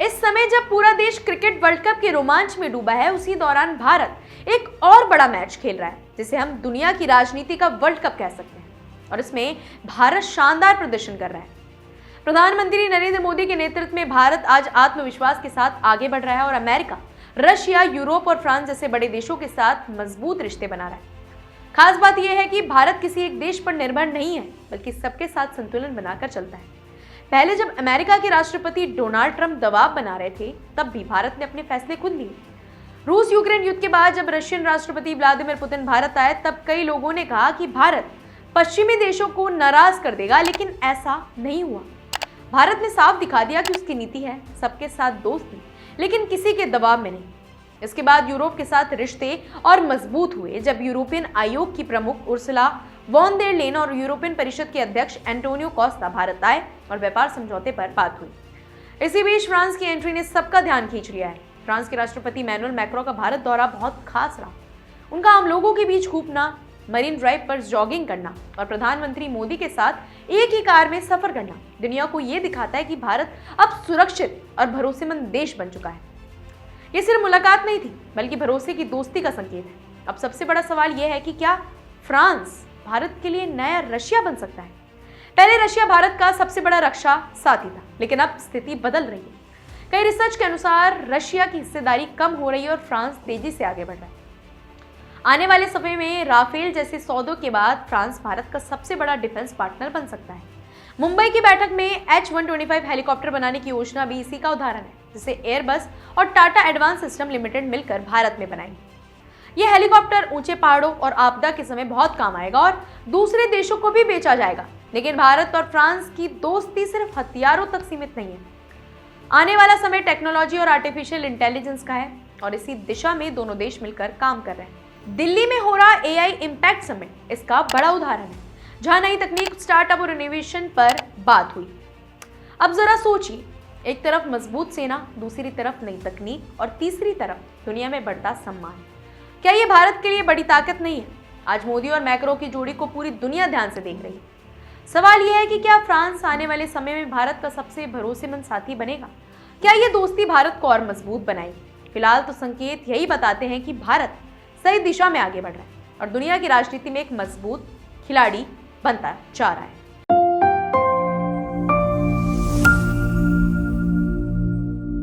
इस समय जब पूरा देश क्रिकेट वर्ल्ड कप के रोमांच में डूबा है, उसी दौरान भारत एक और बड़ा मैच खेल रहा है जिसे हम दुनिया की राजनीति का वर्ल्ड कप कह सकते हैं। और इसमें भारत शानदार प्रदर्शन कर रहा है। प्रधानमंत्री नरेंद्र मोदी के नेतृत्व में भारत आज आत्मविश्वास के साथ आगे बढ़ रहा है और अमेरिका, रशिया, यूरोप और फ्रांस जैसे बड़े देशों के साथ मजबूत रिश्ते बना रहा है। खास बात यह है कि भारत किसी एक देश पर निर्भर नहीं है, बल्कि सबके साथ संतुलन बनाकर चलता है। पहले जब अमेरिका के राष्ट्रपति डोनाल्ड ट्रंप दबाव बना रहे थे, तब भी भारत ने अपने फैसले खुद लिए। रूस यूक्रेन युद्ध के बाद जब रशियन राष्ट्रपति व्लादिमीर पुतिन भारत आए, तब कई लोगों ने कहा कि भारत पश्चिमी देशों को नाराज कर देगा, लेकिन ऐसा नहीं हुआ। भारत ने साफ दिखा दिया कि उसकी नीति है सबके साथ दोस्ती, लेकिन किसी के दबाव में नहीं। इसके बाद यूरोप के साथ रिश्ते और मजबूत हुए जब यूरोपियन आयोग की प्रमुख उर्सुला वॉन देर लेन और यूरोपियन परिषद के अध्यक्ष एंटोनियो कोस्टा भारत आए और व्यापार समझौते पर बात हुई। इसी बीच फ्रांस की एंट्री ने सबका ध्यान खींच लिया है। फ्रांस के राष्ट्रपति इमैनुअल मैक्रों का भारत दौरा बहुत खास रहा। उनका आम लोगों के बीच घूमना, मरीन ड्राइव पर जॉगिंग करना और प्रधानमंत्री मोदी के साथ एक ही कार में सफर करना दुनिया को यह दिखाता है कि भारत अब सुरक्षित और भरोसेमंद देश बन चुका है। ये सिर्फ मुलाकात नहीं थी, बल्कि भरोसे की दोस्ती का संकेत है। अब सबसे बड़ा सवाल यह है कि क्या फ्रांस भारत के लिए नया रशिया बन सकता है? पहले रशिया भारत का सबसे बड़ा रक्षा साथी था, लेकिन अब स्थिति बदल रही है। कई रिसर्च के अनुसार रशिया की हिस्सेदारी कम हो रही है और फ्रांस तेजी से आगे बढ़ रहा है। आने वाले समय में राफेल जैसे सौदों के बाद फ्रांस भारत का सबसे बड़ा डिफेंस पार्टनर बन सकता है। मुंबई की बैठक में H-125 हेलीकॉप्टर बनाने की योजना भी इसी का उदाहरण है, जिसे एयरबस और टाटा एडवांस सिस्टम लिमिटेड मिलकर भारत में बनाएंगे। यह हेलीकॉप्टर ऊंचे पहाड़ों और आपदा के समय बहुत काम आएगा और दूसरे देशों को भी बेचा जाएगा। लेकिन भारत और फ्रांस की दोस्ती सिर्फ हथियारों तक सीमित नहीं है। आने वाला समय टेक्नोलॉजी और आर्टिफिशियल इंटेलिजेंस का है और इसी दिशा में दोनों देश मिलकर काम कर रहे हैं। दिल्ली में हो रहा AI इम्पैक्ट समिट इसका बड़ा उदाहरण है, जहां नई तकनीक, स्टार्टअप और इनोवेशन पर बात हुई। अब जरा सोचिए, एक तरफ मजबूत सेना, दूसरी तरफ नई तकनीक और तीसरी तरफ दुनिया में बढ़ता सम्मान। क्या ये भारत के लिए बड़ी ताकत नहीं है? आज मोदी और मैक्रों की जोड़ी को पूरी दुनिया ध्यान से देख रही है। सवाल यह है कि क्या फ्रांस आने वाले समय में भारत का सबसे भरोसेमंद साथी बनेगा? क्या ये दोस्ती भारत को और मजबूत बनाएगी? फिलहाल तो संकेत यही बताते हैं कि भारत सही दिशा में आगे बढ़ रहा है और दुनिया की राजनीति में एक मजबूत खिलाड़ी बनता जा रहा है।